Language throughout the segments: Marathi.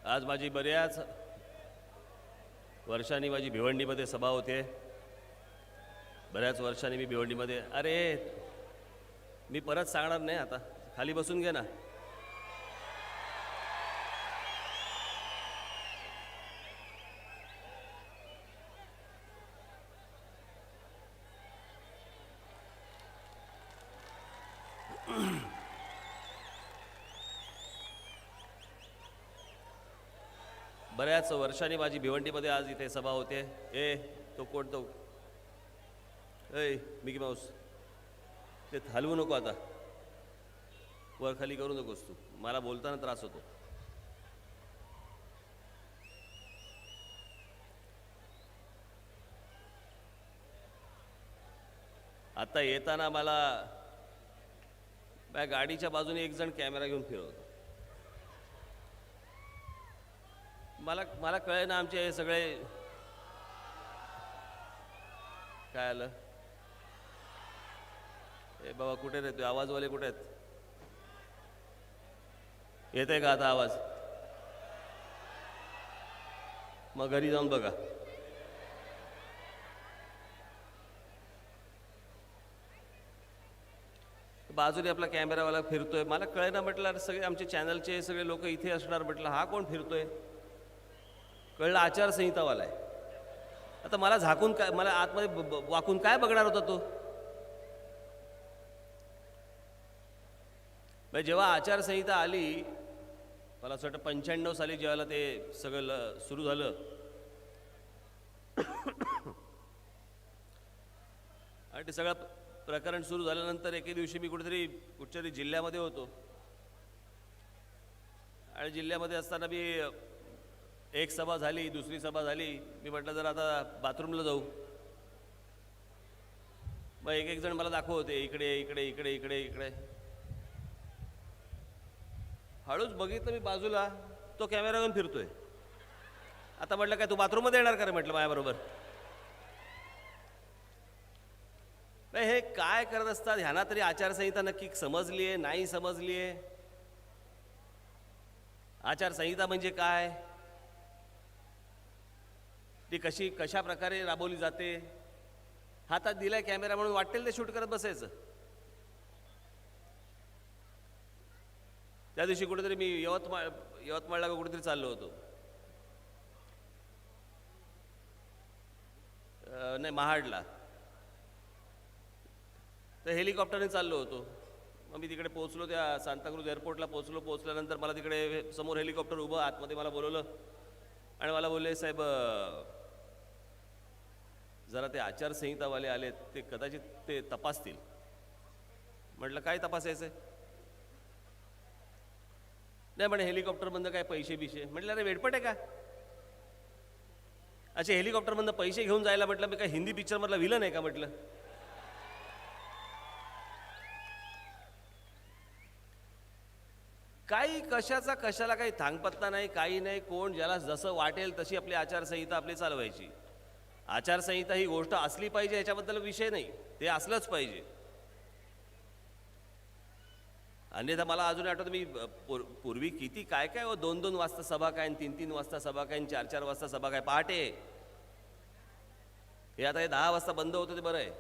आज माझी बऱ्याच वर्षांनी माझी भिवंडीमध्ये सभा होते. बऱ्याच वर्षांनी मी भिवंडीमध्ये. अरे मी परत सांगणार नाही, आता खाली बसून घे ना. बऱ्याच वर्षांनी माझी भिवंडीमध्ये आज इथे सभा होते. ए तो कोण तो, ए मिकी माऊस, ते हलवू नको आता, वर खाली करू नकोस तू, मला बोलताना त्रास होतो. आता येताना मला माझ्या गाडीच्या बाजूने एक जण कॅमेरा घेऊन फिरवतो. मला कळे ना, आमचे हे सगळे काय आलं. ए बाबा कुठे रे, आवाजवाले कुठे आहेत? येते का आता आवाज? मग घरी जाऊन बघा. बाजूने आपला कॅमेरावाला फिरतोय. मला कळे ना, म्हटलं सगळे आमचे चॅनलचे सगळे लोक इथे असणार, म्हटलं हा कोण फिरतोय. कळलं आचारसंहितावाला आहे. आता मला झाकून काय, मला आतमध्ये वाकून काय बघणार होता तो. म्हणजे जेव्हा आचारसंहिता आली, मला असं वाटतं 95 साली जेव्हा ते सगळं सुरू झालं, आणि ते सगळं प्रकरण सुरू झाल्यानंतर एके दिवशी मी कुठच्यातरी जिल्ह्यामध्ये होतो. आणि जिल्ह्यामध्ये असताना मी एक सभा झाली, दुसरी सभा झाली. मी म्हटलं जर आता बाथरूमला जाऊ. मग एक जण मला दाखवते, इकडे इकडे इकडे इकडे इकडे. हळूच बघितलं मी बाजूला, तो कॅमेरा घेऊन फिरतोय. आता म्हटलं काय तू बाथरूममध्ये येणार का रे, म्हटलं माझ्याबरोबर. हे काय करत असतात ह्यांना तरी आचारसंहिता नक्की समजली आहे नाही समजली आहे. आचारसंहिता म्हणजे काय, ती कशा प्रकारे राबवली जाते. हातात दिलाय कॅमेरा म्हणून वाटेल ते शूट करत बसायचं. त्या दिवशी कुठेतरी मी यवतमाळला कुठेतरी चाललो होतो, नाही महाडला. तर हेलिकॉप्टरने चाललो होतो. मग मी तिकडे पोहोचलो, त्या सांताक्रूज एअरपोर्टला पोहोचल्यानंतर मला तिकडे समोर हेलिकॉप्टर उभं, आतमध्ये मला बोलवलं आणि मला बोलले, साहेब जरा ते आचारसंहितावाले आले, ते कदाचित ते तपासतील. म्हटलं काय तपासायचं आहे? नाही म्हणे हेलिकॉप्टरमधनं काय पैसे बिशे. म्हटलं अरे वेडपट आहे का, असे हेलिकॉप्टरमधनं पैसे घेऊन जायला. म्हटलं मी काय हिंदी पिक्चरमधला विलन आहे का. म्हटलं काही कशाला काही थांगपत्ता नाही, काही नाही. कोण ज्याला जसं वाटेल तशी आपली आचारसंहिता आपली चालवायची. आचारसंहिता ही गोष्ट असली पाहिजे, याच्याबद्दल विषय नाही, ते असलंच पाहिजे. अन्यथा मला अजून आठवतं, मी पूर्वी किती काय काय 2-2 वाजता सभा काय, 3-3 वाजता सभा काय, 4-4 वाजता सभा काय, पहाटे. हे आता हे 10 वाजता बंद होतं ते बरं आहे.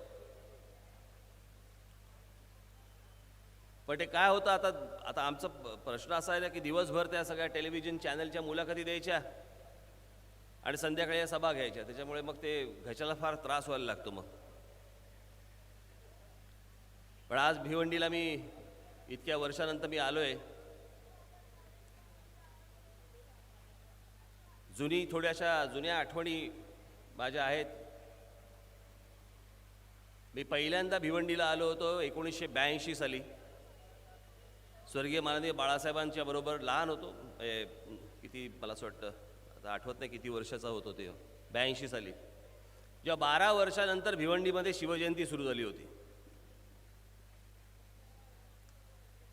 पण ते काय होतं आता आमचा प्रश्न असा आहे ना की दिवसभर त्या सगळ्या टेलिव्हिजन चॅनलच्या मुलाखती द्यायच्या आणि संध्याकाळी या सभा घ्यायच्या. त्याच्यामुळे मग ते घशाला फार त्रास व्हायला लागतो. मग पण आज भिवंडीला मी इतक्या वर्षानंतर मी आलोय. थोड्याशा जुन्या आठवणी माझ्या आहेत. मी पहिल्यांदा भिवंडीला आलो होतो 1982 साली. स्वर्गीय माननीय बाळासाहेबांच्या बरोबर लहान होतो, किती मला असं वाटतं, आता आठवत नाही किती वर्षाचा होतो ते. 82 साली जेव्हा 12 वर्षानंतर भिवंडीमध्ये शिवजयंती सुरू झाली होती.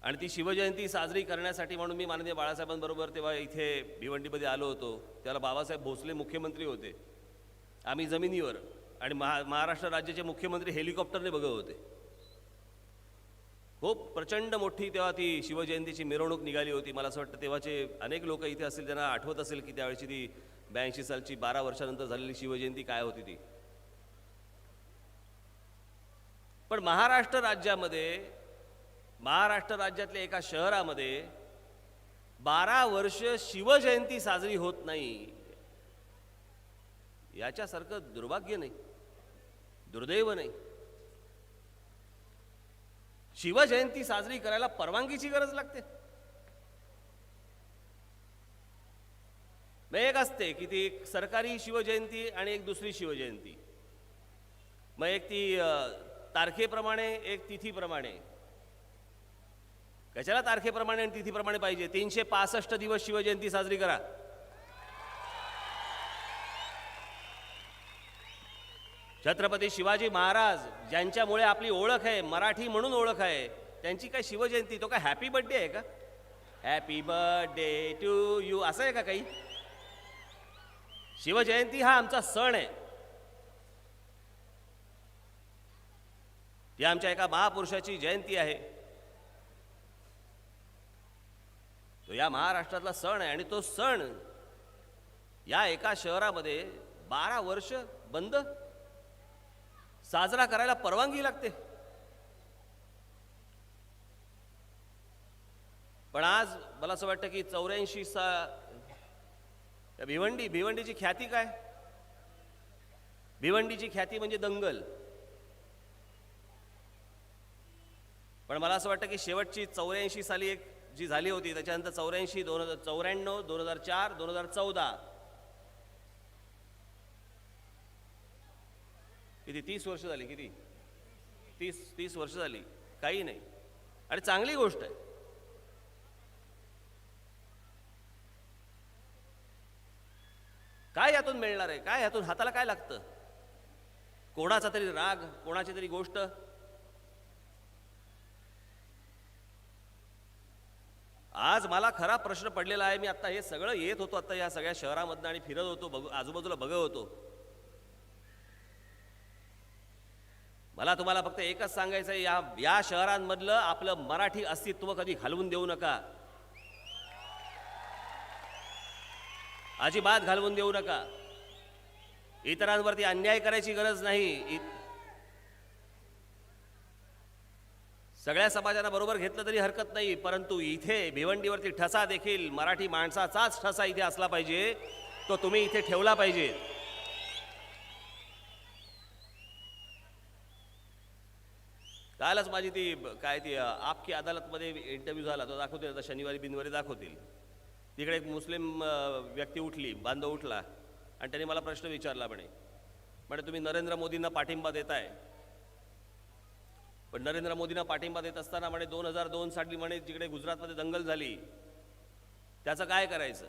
आणि ती शिवजयंती साजरी करण्यासाठी म्हणून मी माननीय बाळासाहेबांबरोबर तेव्हा इथे भिवंडीमध्ये आलो होतो. त्याला बाबासाहेब भोसले मुख्यमंत्री होते, आम्ही जमिनीवर, आणि महाराष्ट्र राज्याचे मुख्यमंत्री हेलिकॉप्टरने बघत होते. खूप प्रचंड मोठी तेव्हा ती शिवजयंतीची मिरवणूक निघाली होती. मला असं वाटतं तेव्हाचे अनेक लोक इथे असतील त्यांना आठवत असेल की त्यावेळची ती 82 सालची 12 वर्षानंतर झालेली शिवजयंती काय होती ती. पण महाराष्ट्र राज्यातल्या एका शहरामध्ये 12 वर्ष शिवजयंती साजरी होत नाही, याच्यासारखं दुर्भाग्य नाही, दुर्दैव नाही. शिवजयंती साजरी करायला परवानगीची गरज लागते. मग एक असते की ती एक सरकारी शिवजयंती आणि एक दुसरी शिवजयंती. मग एक ती तारखेप्रमाणे एक तिथीप्रमाणे. कशाला तारखेप्रमाणे आणि तिथीप्रमाणे पाहिजे? 365 दिवस शिवजयंती साजरी करा. छत्रपती शिवाजी महाराज ज्यांच्यामुळे आपली ओळख आहे, मराठी म्हणून ओळख आहे, त्यांची काय शिवजयंती? तो काय हॅपी बर्थडे आहे का? हॅपी बर्थडे टू यू असं आहे का काही? शिवजयंती हा आमचा सण आहे. ती आमच्या एका महापुरुषाची जयंती आहे. तो या महाराष्ट्रातला सण आहे आणि तो सण या एका शहरामध्ये 12 वर्ष बंद, साजरा करायला परवानगी लागते. पण आज मला असं वाटतं की 84 भिवंडीची ख्याती काय? भिवंडीची ख्याती म्हणजे दंगल. पण मला असं वाटतं की शेवटची 84 साली एक जी झाली होती, त्याच्यानंतर 84, 2094, 2004, 2014, किती 30 वर्ष झाली, किती 30 वर्ष झाली, काही नाही. आणि चांगली गोष्ट आहे. काय यातून मिळणार आहे? काय यातून हाताला काय लागतं? कोणाचा तरी राग, कोणाची तरी गोष्ट. आज मला खरा प्रश्न पडलेला आहे. मी आता हे सगळं येत होतो, आता या सगळ्या शहरामधनं आणि फिरत होतो, आजूबाजूला बघत होतो. मला तुम्हाला फक्त एकच सांगायचं आहे, या शहरांमधलं आपलं मराठी अस्तित्व कधी घालवून देऊ नका. अजिबात घालवून देऊ नका. इतरांवरती अन्याय करायची गरज नाही. सगळ्या समाजाला बरोबर घेतलं तरी हरकत नाही, परंतु इथे भिवंडीवरती ठसा देखील मराठी माणसाचाच ठसा इथे असला पाहिजे. तो तुम्ही इथे ठेवला पाहिजे. कालच माझी ती आपकी अदालतमध्ये इंटरव्ह्यू झाला, तो दाखवतील आता शनिवारी बिनवारी दाखवतील. तिकडे एक मुस्लिम व्यक्ती उठली, बांधव उठला आणि त्यांनी मला प्रश्न विचारला. म्हणे तुम्ही नरेंद्र मोदींना पाठिंबा देताय, पण नरेंद्र मोदींना पाठिंबा देत असताना म्हणे 2002 साली म्हणे जिकडे गुजरातमध्ये दंगल झाली त्याचं काय करायचं?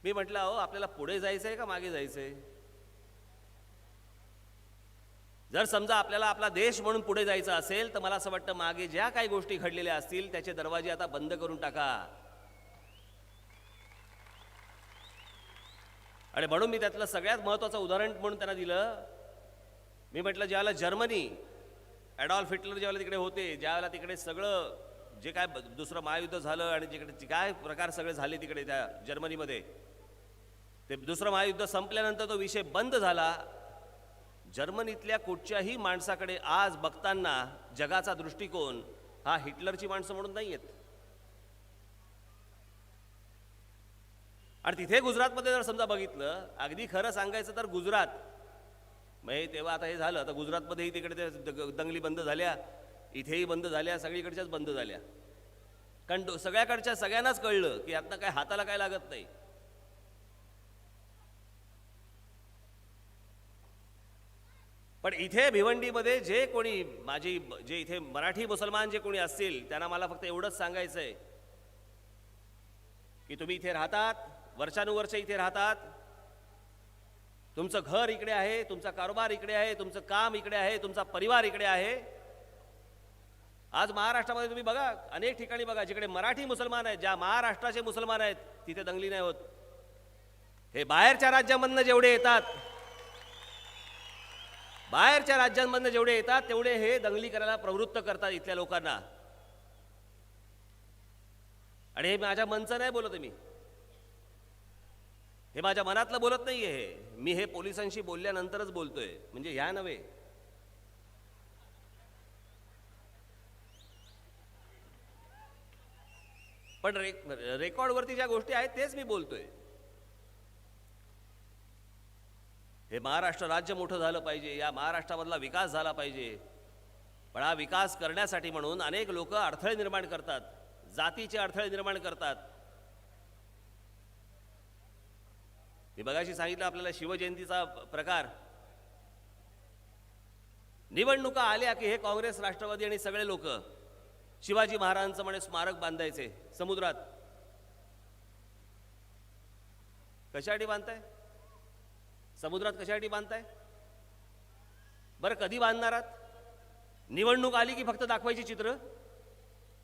मी म्हटलं अहो आपल्याला पुढे जायचंय का मागे जायचंय? जर समजा आपल्याला आपला देश म्हणून पुढे जायचं असेल तर मला असं वाटतं मागे ज्या काही गोष्टी घडलेल्या असतील त्याचे दरवाजे आता बंद करून टाका. आणि म्हणून मी त्यातलं सगळ्यात महत्त्वाचं उदाहरण म्हणून त्यांना दिलं. मी म्हटलं ज्यावेळेला जर्मनी, ॲडॉल्फ हिटलर ज्यावेळेला तिकडे होते, ज्यावेळेला तिकडे सगळं जे काय दुसरं महायुद्ध झालं आणि जिकडे काय प्रकार सगळे झाले तिकडे त्या जर्मनीमध्ये, ते दुसरं महायुद्ध संपल्यानंतर तो विषय बंद झाला. जर्मनीतल्या कुठच्याही माणसाकडे आज बघताना जगाचा दृष्टिकोन हा हिटलरची माणसं म्हणून नाही आहेत. आणि तिथे गुजरातमध्ये जर समजा बघितलं, अगदी खरं सांगायचं तर गुजरात मग तेव्हा आता हे झालं, तर गुजरातमध्येही तिकडे ते दंगली बंद झाल्या, इथेही बंद झाल्या, सगळीकडच्याच बंद झाल्या. कारण सगळ्याकडच्या सगळ्यांनाच कळलं की यातनं काय हाताला काय लागत नाही. पण इथे भिवंडीमध्ये जे कोणी जे इथे मराठी मुसलमान जे कोणी असतील त्यांना मला फक्त एवढंच सांगायचं आहे की तुम्ही इथे राहतात, वर्षानुवर्ष इथे राहतात, तुमचं घर इकडे आहे, तुमचा कारोबार इकडे आहे, तुमचं काम इकडे आहे, तुमचा परिवार इकडे आहे. आज महाराष्ट्रामध्ये तुम्ही बघा, अनेक ठिकाणी बघा जिकडे मराठी मुसलमान आहेत, ज्या महाराष्ट्राचे मुसलमान आहेत, तिथे दंगली नाही होत. हे बाहेरच्या राज्यामधनं जेवढे येतात, बाहेरच्या राज्यांमधनं जेवढे येतात तेवढे हे दंगली करायला प्रवृत्त करतात इथल्या लोकांना. आणि हे माझ्या मनचं नाही बोलत मी, हे माझ्या मनातलं बोलत नाहीये. हे मी हे पोलिसांशी बोलल्यानंतरच बोलतोय, म्हणजे ह्या नव्हे. पण रेकॉर्डवरती ज्या गोष्टी आहेत तेच मी बोलतोय. हे महाराष्ट्र राज्य मोठं झालं पाहिजे, या महाराष्ट्रामधला विकास झाला पाहिजे. पण हा विकास करण्यासाठी म्हणून अनेक लोक अडथळे निर्माण करतात, जातीचे अडथळे निर्माण करतात. मी बघाशी सांगितलं आपल्याला शिवजयंतीचा प्रकार. निवडणुका आल्या की हे काँग्रेस, राष्ट्रवादी आणि सगळे लोक शिवाजी महाराजांचं म्हणे स्मारक बांधायचे समुद्रात. कशासाठी बांधताय? समुद्रात कशासाठी बांधताय? बरं कधी बांधणारात? निवडणूक आली की फक्त दाखवायची चित्र,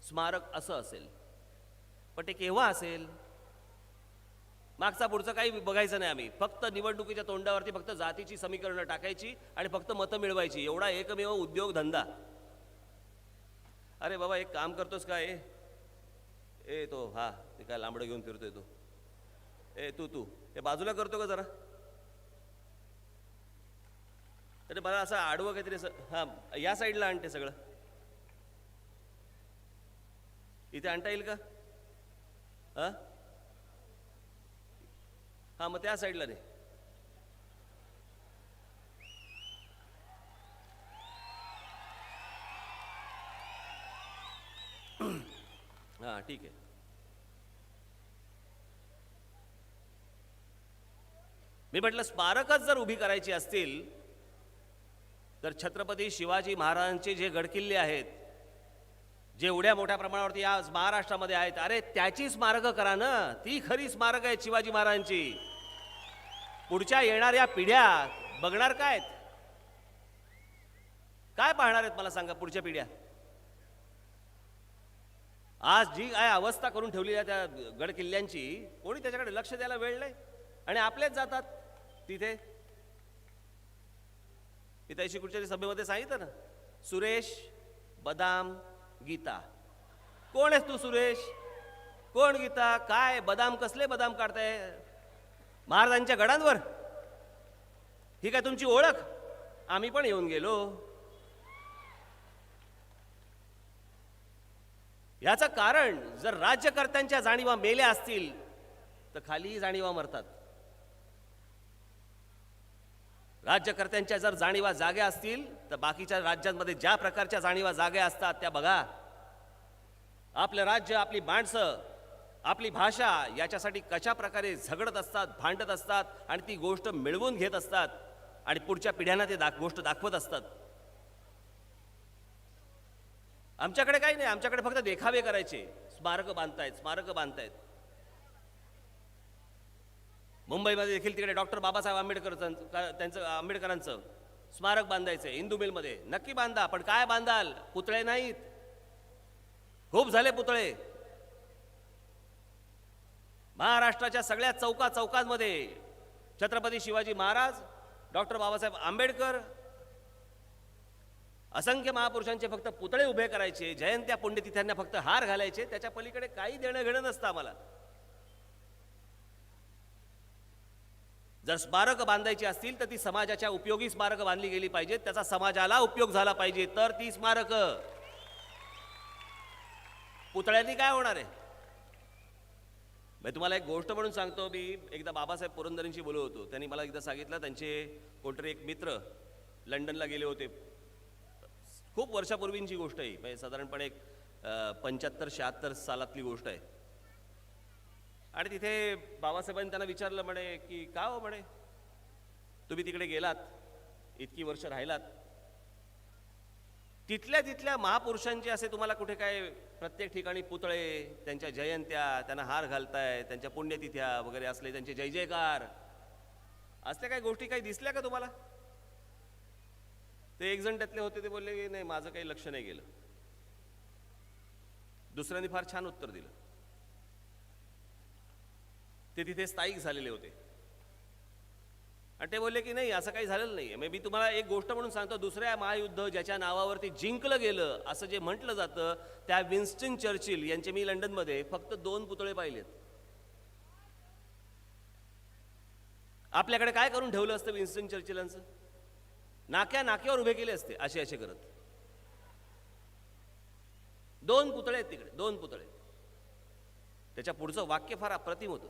स्मारक असं असेल. पण ते केव्हा असेल? मागचा पुढचं काही बघायचं नाही आम्ही. फक्त निवडणुकीच्या तोंडावरती फक्त जातीची समीकरणं टाकायची आणि फक्त मतं मिळवायची, एवढा एकमेव उद्योग धंदा. अरे बाबा एक काम करतोस का? ए तो हा ते काय लांबडं घेऊन फिरतोय तो, तू हे बाजूला करतो का जरा? तरी मला असं आडवं काहीतरी हा या साईडला आणते सगळं. इथे आणता येईल का? हा मग त्या साईडला दे. हा ठीक आहे. मी म्हटलं स्मारकच जर उभी करायची असतील तर छत्रपती शिवाजी महाराजांचे जे गडकिल्ले आहेत, जे एवढ्या मोठ्या प्रमाणावरती या महाराष्ट्रामध्ये आहेत, अरे त्याची स्मारकं करा ना. ती खरी स्मारक आहेत शिवाजी महाराजांची. पुढच्या येणाऱ्या पिढ्या बघणार काय पाहणार आहेत मला सांगा? पुढच्या पिढ्या आज जी काय अवस्था करून ठेवली आहे त्या गडकिल्ल्यांची, कोणी त्याच्याकडे लक्ष द्यायला वेळ नाही. आणि आपलेच जातात तिथे. मी त्याशी कुठच्या सभेमध्ये सांगितलं ना, सुरेश बदाम गीता. कोण आहेस तू सुरेश? कोण गीता? काय बदाम? कसले बदाम काढताय महाराजांच्या गडांवर? ही काय तुमची ओळख? आम्ही पण येऊन गेलो. याचं कारण जर राज्यकर्त्यांच्या जाणीवा मेल्या असतील तर खाली जाणीवा मरतात. राज्यकर्त्यांच्या जर जाणीवा जाग्या असतील तर बाकीच्या राज्यांमध्ये ज्या प्रकारच्या जाणीवा जाग्या असतात त्या बघा. आपलं राज्य, आपली माणसं, आपली भाषा याच्यासाठी कशा प्रकारे झगडत असतात, भांडत असतात आणि ती गोष्ट मिळवून घेत असतात आणि पुढच्या पिढ्यांना ते गोष्ट दाखवत असतात. आमच्याकडे काही नाही, आमच्याकडे फक्त देखावे करायचे. स्मारकं बांधतायत. मुंबईमध्ये देखील तिकडे डॉक्टर बाबासाहेब आंबेडकरांचं स्मारक बांधायचं इंदू मिलमध्ये. नक्की बांधा, पण काय बांधाल? पुतळे नाहीत. खूप झाले पुतळे. महाराष्ट्राच्या सगळ्या चौकांमध्ये छत्रपती शिवाजी महाराज, डॉक्टर बाबासाहेब आंबेडकर, असंख्य महापुरुषांचे फक्त पुतळे उभे करायचे, जयंत्या पुण्यतिथ्यांना फक्त हार घालायचे. त्याच्या पलीकडे काही देणं घेणं नसतं आम्हाला. जर स्मारकं बांधायची असतील तर ती समाजाच्या उपयोगी स्मारकं बांधली गेली पाहिजेत, त्याचा समाजाला उपयोग झाला पाहिजे, तर ती स्मारकं. पुतळ्यांनी काय होणार आहे? मी तुम्हाला एक गोष्ट म्हणून सांगतो. मी एकदा बाबासाहेब पुरंदरेंशी बोलत होतो. त्यांनी मला एकदा सांगितलं, त्यांचे कोणतरी एक मित्र लंडनला गेले होते. खूप वर्षापूर्वींची गोष्ट आहे, म्हणजे साधारणपणे 75-76 सालातली गोष्ट आहे. आणि तिथे बाबासाहेबांनी त्यांना विचारलं, म्हणे की का हो, म्हणे तुम्ही तिकडे गेलात, इतकी वर्ष राहिलात, तिथल्या महापुरुषांचे असे तुम्हाला कुठे काय प्रत्येक ठिकाणी पुतळे, त्यांच्या जयंत्या, त्यांना हार घालताय, त्यांच्या पुण्यतिथ्या वगैरे असले, त्यांचे जय जयकार असल्या काही गोष्टी काही दिसल्या का तुम्हाला? ते एक जण त्यातले होते, ते बोलले की नाही, माझं काही लक्ष नाही गेलं. दुसऱ्यांनी फार छान उत्तर दिलं. ते तिथे स्थायिक झालेले होते. आणि ते बोलले की नाही असं काही झालेलं नाही. मी तुम्हाला एक गोष्ट म्हणून सांगतो, दुसऱ्या महायुद्ध ज्याच्या नावावरती जिंकलं गेलं असं जे म्हटलं जातं, त्या विन्स्टन चर्चिल यांचे मी लंडनमध्ये फक्त 2 पुतळे पाहिलेत. आपल्याकडे काय करून ठेवलं असतं विन्स्टन चर्चिलांचं? नाक्यावर उभे केले असते असे करत. 2 पुतळे आहेत तिकडे, 2 पुतळे. त्याच्या पुढचं वाक्य फार अप्रतिम होतं.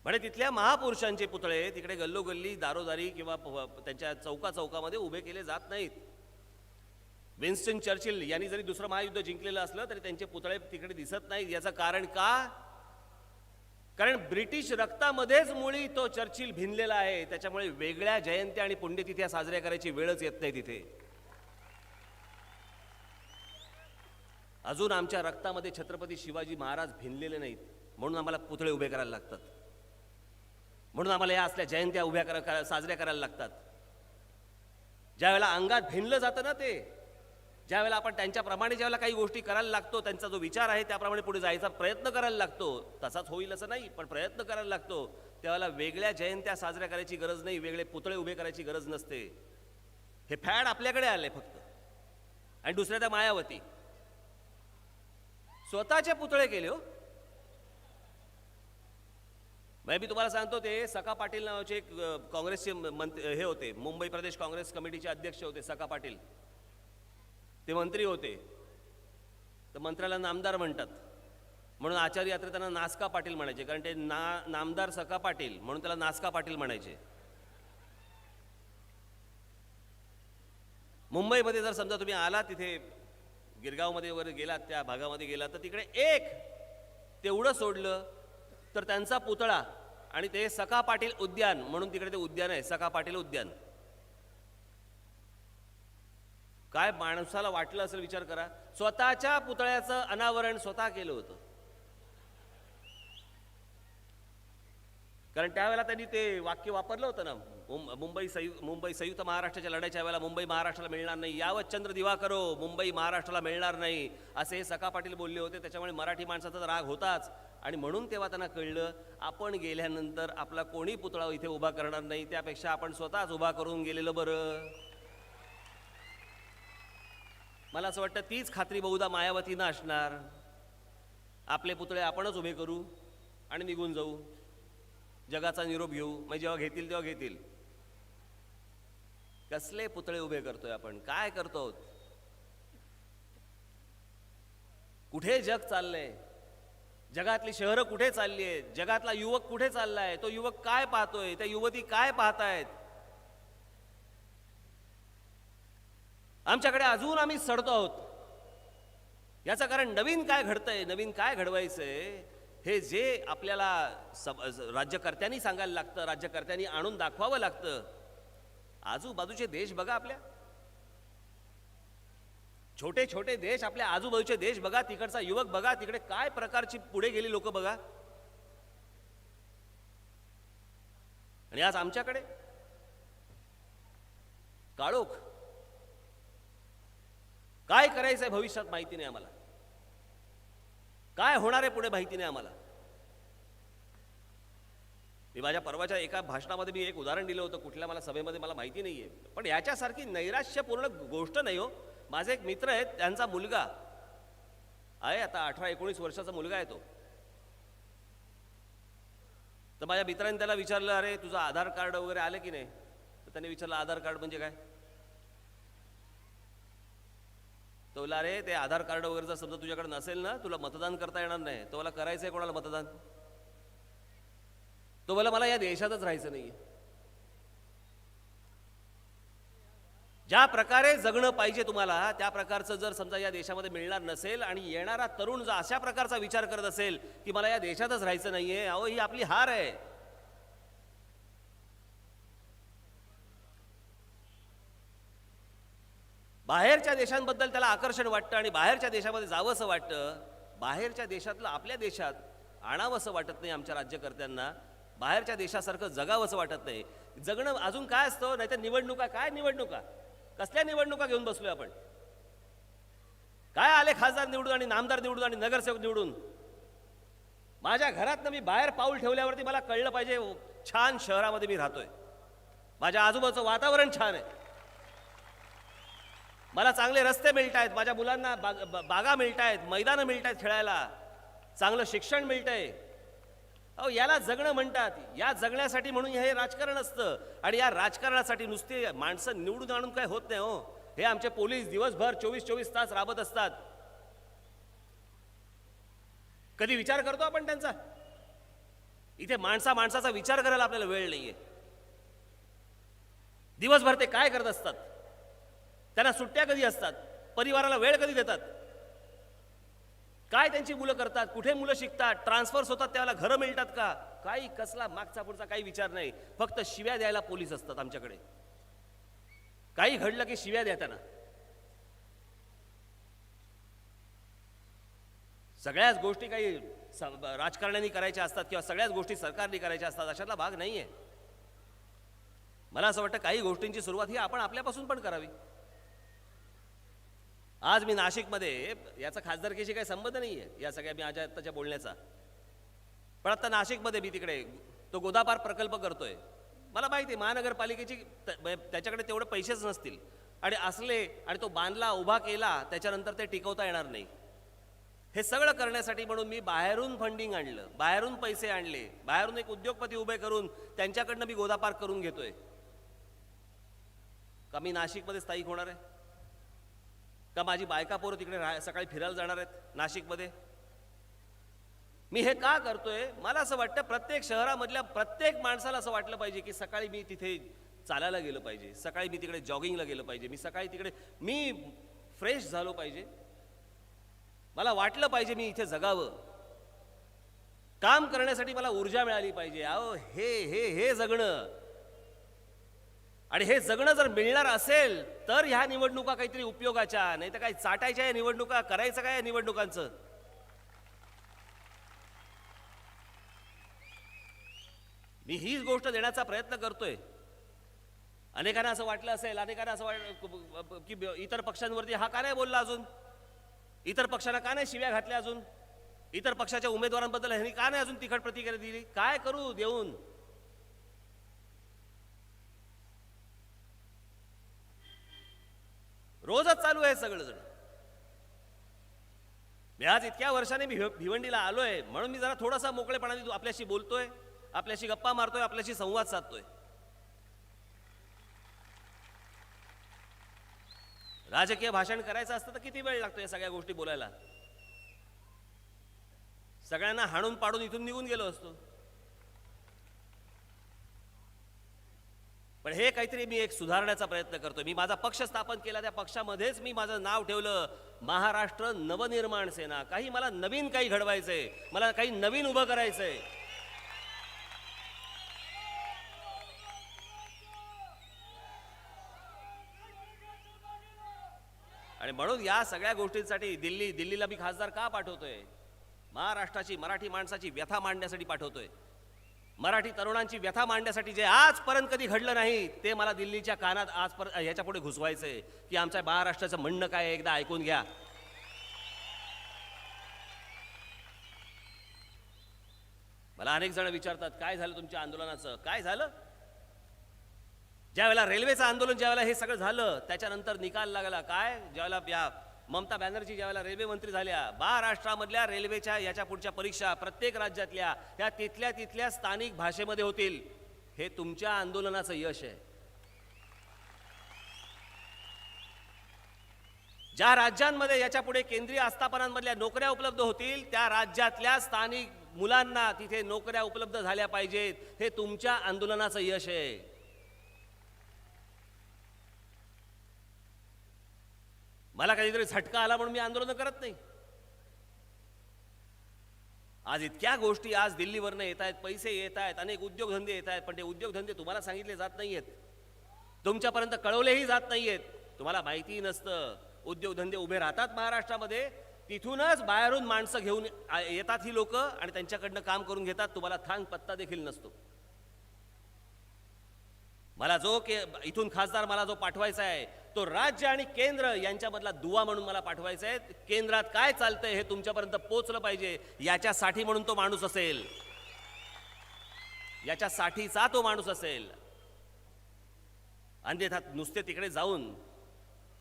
म्हणजे तिथल्या महापुरुषांचे पुतळे तिकडे गल्लोगल्ली, दारोदारी किंवा त्यांच्या चौकामध्ये उभे केले जात नाहीत. विन्स्टन चर्चिल यांनी जरी दुसरं महायुद्ध जिंकलेलं असलं तरी त्यांचे पुतळे तिकडे दिसत नाहीत. याचं कारण का? कारण ब्रिटिश रक्तामध्येच मुळी तो चर्चिल भिनलेला आहे. त्याच्यामुळे वेगळ्या जयंत्या आणि पुण्यतिथ्या साजऱ्या करायची वेळच येत नाही तिथे. अजून आमच्या रक्तामध्ये छत्रपती शिवाजी महाराज भिनलेले नाहीत, म्हणून आम्हाला पुतळे उभे करायला लागतात, म्हणून आम्हाला या असल्या जयंत्या साजऱ्या करायला लागतात. ज्या वेळेला अंगात भिनलं जातं ना, ते ज्यावेळेला आपण त्यांच्याप्रमाणे ज्यावेळेला काही गोष्टी करायला लागतो, त्यांचा जो विचार आहे त्याप्रमाणे पुढे जायचा प्रयत्न करायला लागतो, तसाच होईल असं नाही पण प्रयत्न करायला लागतो, त्यावेळेला वेगळ्या जयंत्या साजऱ्या करायची गरज नाही, वेगळे पुतळे उभे करायची गरज नसते. हे फॅड आपल्याकडे आले फक्त. आणि दुसऱ्या त्या मायावती स्वतःचे पुतळे केले. हो, मी तुम्हाला सांगतो, ते सका पाटील नावाचे एक काँग्रेसचे हे होते, मुंबई प्रदेश काँग्रेस कमिटीचे अध्यक्ष होते सका पाटील. ते मंत्री होते, तर मंत्र्याला नामदार म्हणतात, म्हणून आचार्य यात्रे त्यांना नासका पाटील म्हणायचे, कारण ते नामदार सका पाटील म्हणून त्याला नासका पाटील म्हणायचे. मुंबईमध्ये जर समजा तुम्ही आला, तिथे गिरगावमध्ये वगैरे गेलात, त्या भागामध्ये गेलात, तर तिकडे एक तेवढं सोडलं तर त्यांचा पुतळा, आणि ते सका पाटील उद्यान म्हणून तिकडे ते उद्यान आहे, सका पाटील उद्यान. काय माणसाला वाटलं असेल विचार करा, स्वतःच्या पुतळ्याचं अनावरण स्वतः केलं होतं. कारण त्यावेळेला त्यांनी ते वाक्य वापरलं होतं ना, मुंबई संयुक्त महाराष्ट्राच्या लढाईच्या वेळेला मुंबई महाराष्ट्राला मिळणार नाही, यावत चंद्र दिवाकरो, मुंबई महाराष्ट्राला मिळणार नाही, असे सका पाटील बोलले होते. त्याच्यामुळे मराठी माणसाचा राग होताच. आणि म्हणून तेव्हा त्यांना कळलं, आपण गेल्यानंतर आपला कोणी पुतळा इथे उभा करणार नाही, त्यापेक्षा आपण स्वतःच उभा करून गेलेलं बरं. मला असं वाटतं तीच खात्री बहुधा मायावतीनं असणार. आपले पुतळे आपणच उभे करू आणि निघून जाऊ, जगाचा निरोप घेऊ, मग जेव्हा घेतील तेव्हा घेतील. कसले पुतळे उभे करतोय आपण? काय करतो? कुठे जग चाललंय? जगातली शहरं कुठे चालली आहेत? जगातला युवक कुठे चाललाय? तो युवक काय पाहतोय? त्या युवती काय पाहतायत? आमच्याकडे अजून आम्ही सडतो आहोत. याचं कारण नवीन काय घडतंय, नवीन काय घडवायचंय, हे जे आपल्याला राज्यकर्त्यांनी सांगायला लागतं, राज्यकर्त्यांनी आणून दाखवावं लागतं. आजूबाजूचे देश बघा, आपल्या छोटे छोटे देश, आपल्या आजूबाजूचे देश बघा, तिकडचा युवक बघा, तिकडे काय प्रकारची पुढे गेली लोक बघा. आणि आज आमच्याकडे काळोख. काय करायचंय भविष्यात माहिती नाही आम्हाला, काय होणार आहे पुढे माहिती नाही आम्हाला. मी माझ्या परवाच्या एका भाषणामध्ये मी एक उदाहरण दिलं होतं, कुठल्या मला सभेमध्ये मला माहिती नाहीये, पण याच्यासारखी नैराश्यपूर्ण गोष्ट नाही हो. माझे एक मित्र आहेत, त्यांचा मुलगा आहे, आता 18-19 वर्षाचा मुलगा आहे तो. तर माझ्या मित्रांनी त्याला विचारलं, अरे तुझं आधार कार्ड वगैरे आलं की नाही? तर त्याने विचारलं, आधार कार्ड म्हणजे काय? तो बोला, अरे ते आधार कार्ड वगैरे जर समजा तुझ्याकडे नसेल ना, तुला मतदान करता येणार नाही. तो मला करायचंय कोणाला मतदान? तो बोला, मला या देशातच राहायचं नाहीये. ज्या प्रकारे जगणं पाहिजे तुम्हाला, त्या प्रकारचं जर समजा या देशामध्ये मिळणार नसेल, आणि येणारा तरुण जर अशा प्रकारचा विचार करत असेल की मला या देशातच राहायचं नाहीये, अहो ही आपली हार आहे. बाहेरच्या देशांबद्दल त्याला आकर्षण वाटतं आणि बाहेरच्या देशामध्ये जावंसं वाटतं. बाहेरच्या देशातलं आपल्या देशात आणावंसं वाटत नाही आमच्या राज्यकर्त्यांना. बाहेरच्या देशासारखं जगावंसं वाटत नाही. जगणं अजून काय असतं? नाही तर निवडणुका. काय निवडणुका? कसल्या निवडणुका घेऊन बसलोय आपण? काय आले खासदार निवडून आणि नामदार निवडून आणि नगरसेवक निवडून? माझ्या घरातनं मी बाहेर पाऊल ठेवल्यावरती मला कळलं पाहिजे छान शहरामध्ये मी राहतोय, माझ्या आजूबाजूचं वातावरण छान आहे, मला चांगले रस्ते मिळत आहेत, माझ्या मुलांना बागा मिळत आहेत, मैदानं मिळत आहेत खेळायला, चांगलं शिक्षण मिळतंय. अहो याला जगणं म्हणतात. या जगण्यासाठी म्हणून हे राजकारण असतं. आणि या राजकारणासाठी नुसते माणसं निवडून आणून काय होत नाही हो. हे आमचे पोलीस दिवसभर 24-24 तास राबत असतात. कधी विचार करतो आपण त्यांचा? इथे माणसाचा विचार करायला आपल्याला वेळ नाहीये. दिवसभर ते काय करत असतात, त्यांना सुट्ट्या कधी असतात, परिवाराला वेळ कधी देतात, काय त्यांची मुलं करतात, कुठे मुलं शिकतात, ट्रान्सफर्स होतात त्याला घरं मिळतात का, काही कसला मागचा पुढचा काही विचार नाही. फक्त शिव्या द्यायला पोलीस असतात आमच्याकडे. काही घडलं की शिव्या द्या त्यांना. सगळ्याच गोष्टी काही राजकारण्यांनी करायच्या असतात किंवा सगळ्याच गोष्टी सरकारने करायच्या असतात अशातला भाग नाहीये. मला असं वाटतं काही गोष्टींची सुरुवात ही आपण आपल्यापासून पण करावी. आज मी नाशिकमध्ये, याचा खासदारकीशी काही संबंध नाही आहे या सगळ्या मी आताच्या बोलण्याचा, पण आता नाशिकमध्ये मी तिकडे तो गोदापार प्रकल्प करतोय. मला माहिती आहे महानगरपालिकेची त्याच्याकडे तेवढे पैसेच नसतील आणि असले आणि तो बांधला उभा केला त्याच्यानंतर ते टिकवता येणार नाही. हे सगळं करण्यासाठी म्हणून मी बाहेरून फंडिंग आणलं, बाहेरून पैसे आणले, बाहेरून एक उद्योगपती उभे करून त्यांच्याकडनं मी गोदापार करून घेतोय. का मी नाशिकमध्ये स्थायिक होणार आहे? का माझी बायका पोरं तिकडे सकाळी फिरायला जाणार आहेत नाशिकमध्ये? मी हे का करतोय? मला असं वाटतं प्रत्येक शहरामधल्या प्रत्येक माणसाला असं वाटलं पाहिजे की सकाळी मी तिथे चालायला गेलं पाहिजे, सकाळी मी तिकडे जॉगिंगला गेलं पाहिजे, मी सकाळी तिकडे मी फ्रेश झालो पाहिजे, मला वाटलं पाहिजे मी इथे जगावं, काम करण्यासाठी मला ऊर्जा मिळाली पाहिजे. अहो हे हे हे जगणं, आणि हे जगणं जर मिळणार असेल तर ह्या निवडणुका काहीतरी उपयोगाच्या, नाही तर काही चाटायच्या या निवडणुका, करायचं काय या निवडणुकांचं? मी हीच गोष्ट देण्याचा प्रयत्न करतोय. अनेकांना असं वाटलं असेल, अनेकांना असं वाटलं की इतर पक्षांवरती हा का नाही बोलला अजून, इतर पक्षांना का नाही शिव्या घातल्या अजून, इतर पक्षाच्या उमेदवारांबद्दल ह्यांनी का नाही अजून तिखट प्रतिक्रिया दिली. काय करू देऊन? रोजच चालू आहे सगळं जण. मी आज इतक्या वर्षाने मी भिवंडीला आलोय म्हणून मी जरा थोडासा मोकळेपणाने आपल्याशी बोलतोय, आपल्याशी गप्पा मारतोय, आपल्याशी संवाद साधतोय. राजकीय भाषण करायचं असतं तर किती वेळ लागतो या सगळ्या गोष्टी बोलायला? सगळ्यांना हाणून पाडून इथून निघून गेलो असतो. पण हे काहीतरी मी एक सुधारण्याचा प्रयत्न करतोय. मी माझा पक्ष स्थापन केला, त्या पक्षामध्येच मी माझं नाव ठेवलं महाराष्ट्र नवनिर्माण सेना. काही मला नवीन काही घडवायचंय, मला काही नवीन उभं करायचंय. आणि म्हणून या सगळ्या गोष्टींसाठी दिल्लीला मी खासदार का पाठवतोय? महाराष्ट्राची, मराठी माणसाची व्यथा मांडण्यासाठी पाठवतोय. मराठी तरुणांची व्यथा मांडण्यासाठी जे आजपर्यंत कधी घडलं नाही ते मला दिल्लीच्या कानात आजपर्यंत ह्याच्या पुढे घुसवायचंय की आमच्या महाराष्ट्राचं म्हणणं काय, एकदा ऐकून घ्या. मला अनेक जण विचारतात काय झालं तुमच्या आंदोलनाचं, काय झालं? ज्यावेळेला रेल्वेचं आंदोलन, ज्यावेळेला हे सगळं झालं त्याच्यानंतर निकाल लागला काय, ज्यावेळेला या ममता बॅनर्जी ज्यावेळेला रेल्वे मंत्री झाल्या, महाराष्ट्रामधल्या रेल्वेच्या याच्या पुढच्या परीक्षा प्रत्येक राज्यातल्या त्या तिथल्या स्थानिक भाषेमध्ये होतील. हे तुमच्या आंदोलनाचं यश आहे. ज्या राज्यांमध्ये याच्या पुढे केंद्रीय आस्थापनांमधल्या नोकऱ्या उपलब्ध होतील त्या राज्यातल्या स्थानिक मुलांना तिथे नोकऱ्या उपलब्ध झाल्या पाहिजेत. हे तुमच्या आंदोलनाचं यश आहे. मला कधीतरी झटका आला म्हणून मी आंदोलन करत नाही. आज इतक्या गोष्टी आज दिल्लीवरनं येत आहेत, पैसे येत आहेत, अनेक उद्योगधंदे येत आहेत, पण ते उद्योगधंदे तुम्हाला सांगितले जात नाहीयेत, तुमच्यापर्यंत कळवलेही जात नाहीयेत. तुम्हाला माहितीही नसतं उद्योगधंदे उभे राहतात महाराष्ट्रामध्ये, तिथूनच बाहेरून माणसं घेऊन येतात ही लोक आणि त्यांच्याकडनं काम करून घेतात. तुम्हाला थांग पत्ता देखील नसतो. मला इथून खासदार मला जो पाठवायचा आहे तो राज्य आणि केंद्र यांच्यामधला दुवा म्हणून मला पाठवायचा आहे. केंद्रात काय चालतंय हे तुमच्यापर्यंत पोहोचलं पाहिजे, याच्यासाठी म्हणून तो माणूस असेल, याच्यासाठीचा तो माणूस असेल. अन्यथा नुसते तिकडे जाऊन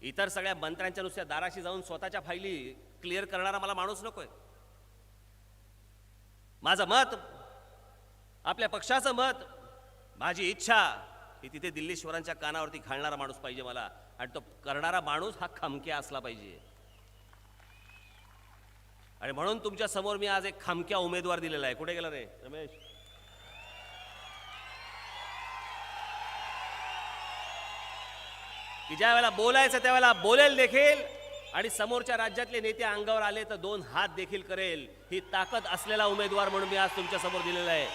इतर सगळ्या मंत्र्यांच्या नुसत्या दाराशी जाऊन स्वतःच्या फायली क्लिअर करणारा मला माणूस नकोय. माझं मत, आपल्या पक्षाचं मत, माझी इच्छा की तिथे दिल्लीश्वरांच्या कानावरती घालणारा माणूस पाहिजे मला, आणि तो करणारा माणूस हा खमक्या असला पाहिजे. आणि म्हणून तुमच्या समोर मी आज एक खमक्या उमेदवार दिलेला आहे. कुठे गेला रे रमेश? की ज्या वेळेला बोलायचं त्यावेळेला बोलेल देखील, आणि समोरच्या राज्यातले नेते अंगावर आले तर 2 हात देखील करेल. ही ताकद असलेला उमेदवार म्हणून मी आज तुमच्या समोर दिलेला आहे.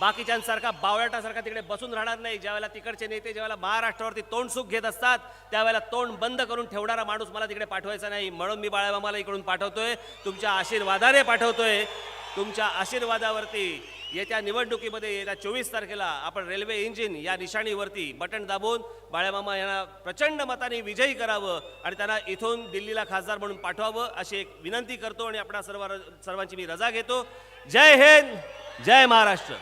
बाकीच्यांसारखा बावळाटासारखा तिकडे बसून राहणार नाही. ज्यावेळेला तिकडचे नेते ज्यावेळेला महाराष्ट्रावरती तोंडसुख घेत असतात त्यावेळेला तोंड बंद करून ठेवणारा माणूस मला तिकडे पाठवायचा नाही. म्हणून मी बाळामामाला इकडून पाठवतोय, तुमच्या आशीर्वादाने पाठवतोय. तुमच्या आशीर्वादावरती येत्या निवडणुकीमध्ये येत्या 24 तारखेला आपण रेल्वे इंजिन या निशाणीवरती बटन दाबून बाळामामा यांना प्रचंड मताने विजयी करावं आणि त्यांना इथून दिल्लीला खासदार म्हणून पाठवावं अशी एक विनंती करतो आणि आपल्या सर्वांची मी रजा घेतो. जय हिंद, जय महाराष्ट्र.